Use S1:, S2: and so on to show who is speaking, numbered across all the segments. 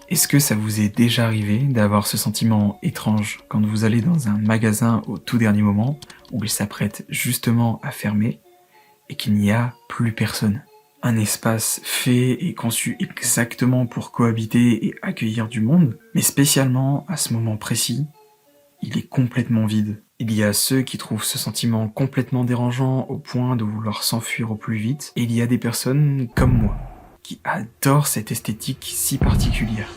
S1: Est-ce que ça vous est déjà arrivé d'avoir ce sentiment étrange quand vous allez dans un magasin au tout dernier moment, où il s'apprête justement à fermer, et qu'il n'y a plus personne? Un espace fait et conçu exactement pour cohabiter et accueillir du monde, mais spécialement à ce moment précis, il est complètement vide. Il y a ceux qui trouvent ce sentiment complètement dérangeant au point de vouloir s'enfuir au plus vite, et il y a des personnes comme moi, qui adorent cette esthétique si particulière.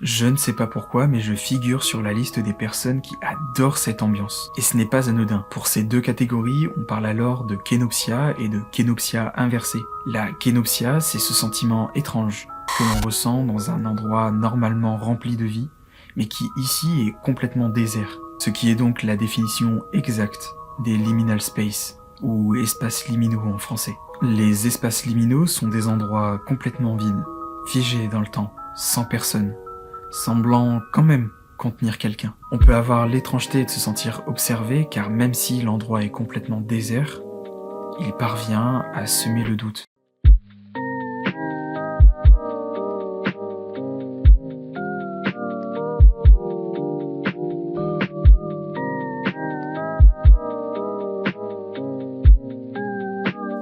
S1: Je ne sais pas pourquoi, mais je figure sur la liste des personnes qui adorent cette ambiance. Et ce n'est pas anodin. Pour ces deux catégories, on parle alors de kénopsia et de kénopsia inversée. La kénopsia, c'est ce sentiment étrange que l'on ressent dans un endroit normalement rempli de vie, mais qui ici est complètement désert. Ce qui est donc la définition exacte des liminal space, ou espaces liminaux en français. Les espaces liminaux sont des endroits complètement vides, figés dans le temps, sans personne, semblant quand même contenir quelqu'un. On peut avoir l'étrangeté de se sentir observé, car même si l'endroit est complètement désert, il parvient à semer le doute.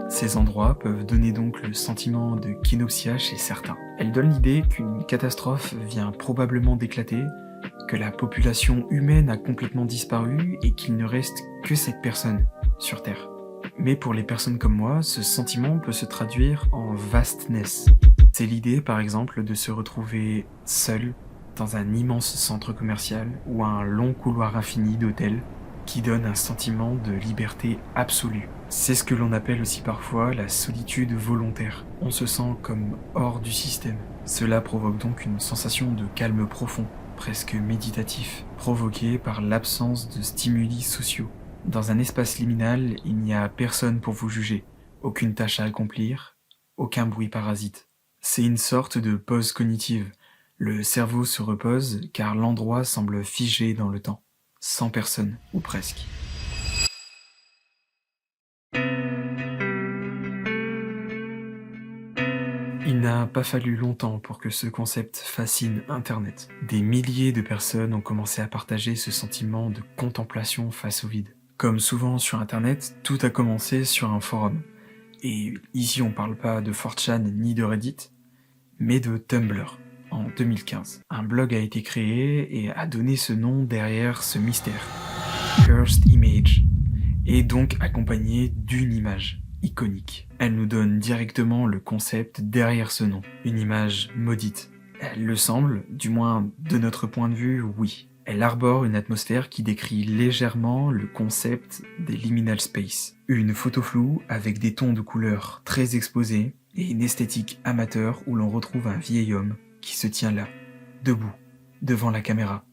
S1: Ces endroits peuvent donner donc le sentiment de kénopsia chez certains. Elles donnent l'idée qu'une catastrophe vient probablement d'éclater, que la population humaine a complètement disparu et qu'il ne reste que cette personne sur Terre. Mais pour les personnes comme moi, ce sentiment peut se traduire en vastness. C'est l'idée par exemple de se retrouver seul dans un immense centre commercial ou un long couloir infini d'hôtels qui donne un sentiment de liberté absolue. C'est ce que l'on appelle aussi parfois la solitude volontaire. On se sent comme hors du système. Cela provoque donc une sensation de calme profond, presque méditatif, provoqué par l'absence de stimuli sociaux. Dans un espace liminal, il n'y a personne pour vous juger, aucune tâche à accomplir, aucun bruit parasite. C'est une sorte de pause cognitive. Le cerveau se repose car l'endroit semble figé dans le temps, sans personne, ou presque. Il n'a pas fallu longtemps pour que ce concept fascine Internet. Des milliers de personnes ont commencé à partager ce sentiment de contemplation face au vide. Comme souvent sur Internet, tout a commencé sur un forum. Et ici on parle pas de 4chan ni de Reddit, mais de Tumblr, en 2015. Un blog a été créé et a donné ce nom derrière ce mystère. Cursed Image, et donc accompagné d'une image iconique. Elle nous donne directement le concept derrière ce nom, une image maudite. Elle le semble, du moins de notre point de vue, oui. Elle arbore une atmosphère qui décrit légèrement le concept des liminal space. Une photo floue avec des tons de couleurs très exposés et une esthétique amateur où l'on retrouve un vieil homme qui se tient là, debout, devant la caméra,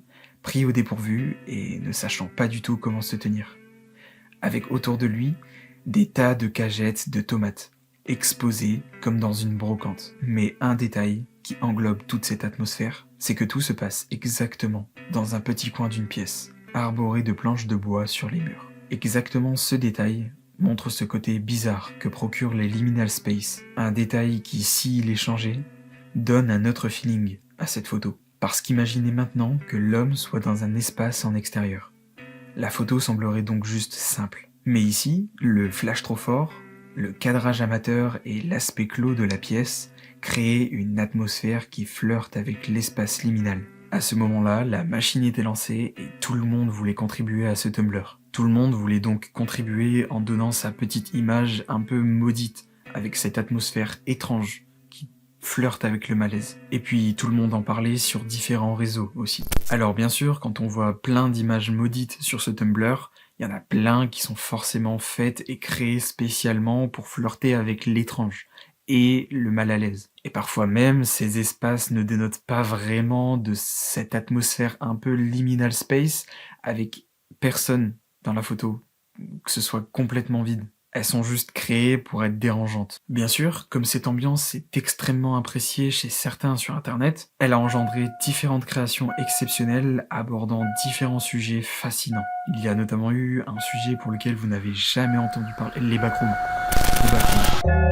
S1: pris au dépourvu et ne sachant pas du tout comment se tenir. Avec autour de lui, des tas de cagettes de tomates, exposées comme dans une brocante. Mais un détail qui englobe toute cette atmosphère, c'est que tout se passe exactement dans un petit coin d'une pièce, arboré de planches de bois sur les murs. Exactement ce détail montre ce côté bizarre que procure les liminal space, un détail qui, s'il est changé, donne un autre feeling à cette photo. Parce qu'imaginez maintenant que l'homme soit dans un espace en extérieur. La photo semblerait donc juste simple. Mais ici, le flash trop fort, le cadrage amateur et l'aspect clos de la pièce créent une atmosphère qui flirte avec l'espace liminal. À ce moment-là, la machine était lancée et tout le monde voulait contribuer à ce Tumblr. Tout le monde voulait donc contribuer en donnant sa petite image un peu maudite, avec cette atmosphère étrange qui flirte avec le malaise. Et puis tout le monde en parlait sur différents réseaux aussi. Alors bien sûr, quand on voit plein d'images maudites sur ce Tumblr, il y en a plein qui sont forcément faites et créées spécialement pour flirter avec l'étrange et le mal à l'aise. Et parfois même, ces espaces ne dénotent pas vraiment de cette atmosphère un peu liminal space avec personne dans la photo, que ce soit complètement vide. Elles sont juste créées pour être dérangeantes. Bien sûr, comme cette ambiance est extrêmement appréciée chez certains sur internet, elle a engendré différentes créations exceptionnelles abordant différents sujets fascinants. Il y a notamment eu un sujet pour lequel vous n'avez jamais entendu parler, les backrooms. Les backrooms.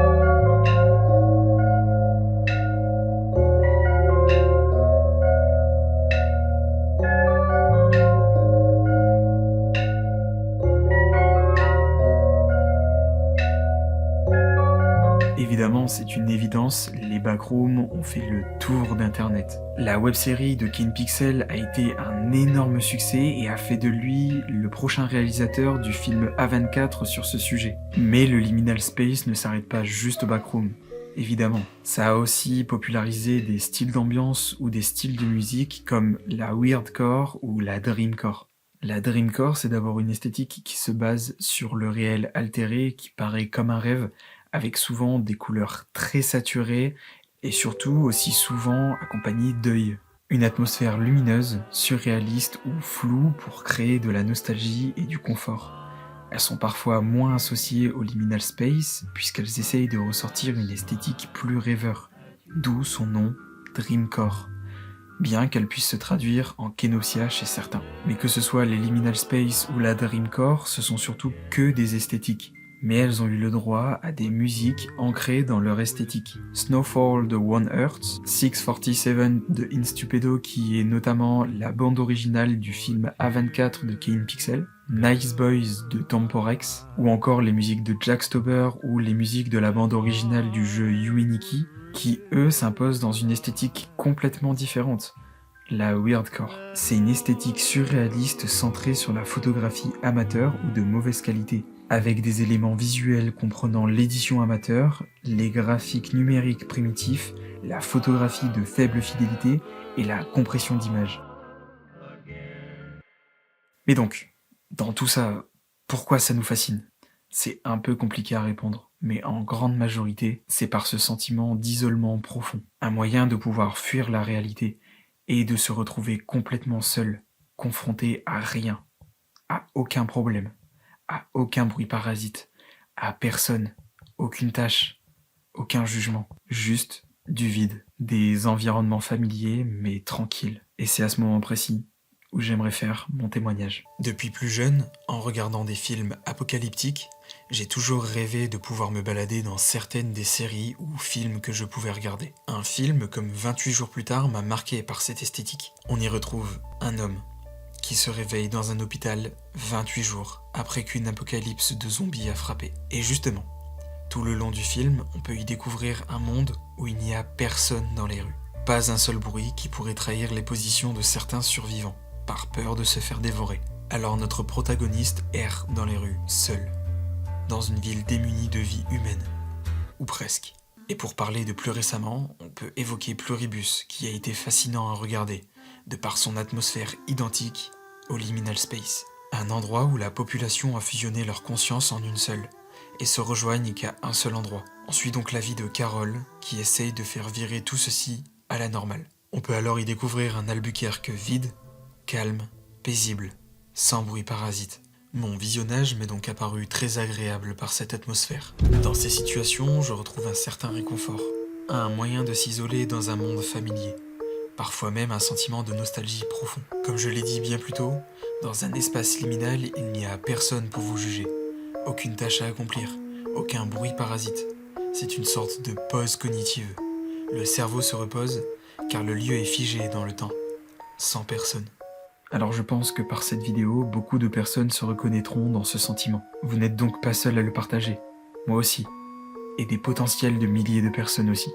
S1: Évidemment, c'est une évidence, les backrooms ont fait le tour d'internet. La web-série de Kane Pixel a été un énorme succès et a fait de lui le prochain réalisateur du film A24 sur ce sujet. Mais le liminal space ne s'arrête pas juste au backroom. Évidemment, ça a aussi popularisé des styles d'ambiance ou des styles de musique comme la weirdcore ou la dreamcore. La dreamcore, c'est d'abord une esthétique qui se base sur le réel altéré qui paraît comme un rêve, avec souvent des couleurs très saturées et surtout aussi souvent accompagnées d'œil. Une atmosphère lumineuse, surréaliste ou floue pour créer de la nostalgie et du confort. Elles sont parfois moins associées au liminal space puisqu'elles essayent de ressortir une esthétique plus rêveur, d'où son nom Dreamcore, bien qu'elle puisse se traduire en Kenosia chez certains. Mais que ce soit les liminal space ou la Dreamcore, ce sont surtout que des esthétiques. Mais elles ont eu le droit à des musiques ancrées dans leur esthétique. Snowfall de One Earth, 647 de Instupedo qui est notamment la bande originale du film A24 de Kane Pixel, Nice Boys de Temporex, ou encore les musiques de Jack Stauber ou les musiques de la bande originale du jeu Uiniki, qui eux s'imposent dans une esthétique complètement différente. La weirdcore, c'est une esthétique surréaliste centrée sur la photographie amateur ou de mauvaise qualité, avec des éléments visuels comprenant l'édition amateur, les graphiques numériques primitifs, la photographie de faible fidélité et la compression d'images. Mais donc, dans tout ça, pourquoi ça nous fascine ? C'est un peu compliqué à répondre, mais en grande majorité, c'est par ce sentiment d'isolement profond, un moyen de pouvoir fuir la réalité et de se retrouver complètement seul, confronté à rien, à aucun problème, à aucun bruit parasite, à personne, aucune tâche, aucun jugement, juste du vide, des environnements familiers mais tranquilles. Et c'est à ce moment précis où j'aimerais faire mon témoignage. Depuis plus jeune, en regardant des films apocalyptiques, j'ai toujours rêvé de pouvoir me balader dans certaines des séries ou films que je pouvais regarder. Un film comme 28 jours plus tard m'a marqué par cette esthétique. On y retrouve un homme qui se réveille dans un hôpital 28 jours après qu'une apocalypse de zombies a frappé. Et justement, tout le long du film, on peut y découvrir un monde où il n'y a personne dans les rues. Pas un seul bruit qui pourrait trahir les positions de certains survivants, par peur de se faire dévorer. Alors notre protagoniste erre dans les rues, seul, dans une ville démunie de vie humaine. Ou presque. Et pour parler de plus récemment, on peut évoquer Pluribus, qui a été fascinant à regarder, de par son atmosphère identique au liminal space. Un endroit où la population a fusionné leur conscience en une seule, et se rejoignent qu'à un seul endroit. On suit donc la vie de Carol, qui essaye de faire virer tout ceci à la normale. On peut alors y découvrir un Albuquerque vide, calme, paisible, sans bruit parasite. Mon visionnage m'est donc apparu très agréable par cette atmosphère. Dans ces situations, je retrouve un certain réconfort, un moyen de s'isoler dans un monde familier, parfois même un sentiment de nostalgie profond. Comme je l'ai dit bien plus tôt, dans un espace liminal, il n'y a personne pour vous juger, aucune tâche à accomplir, aucun bruit parasite. C'est une sorte de pause cognitive. Le cerveau se repose, car le lieu est figé dans le temps, sans personne. Alors je pense que par cette vidéo, beaucoup de personnes se reconnaîtront dans ce sentiment. Vous n'êtes donc pas seul à le partager. Moi aussi. Et des potentiels de milliers de personnes aussi.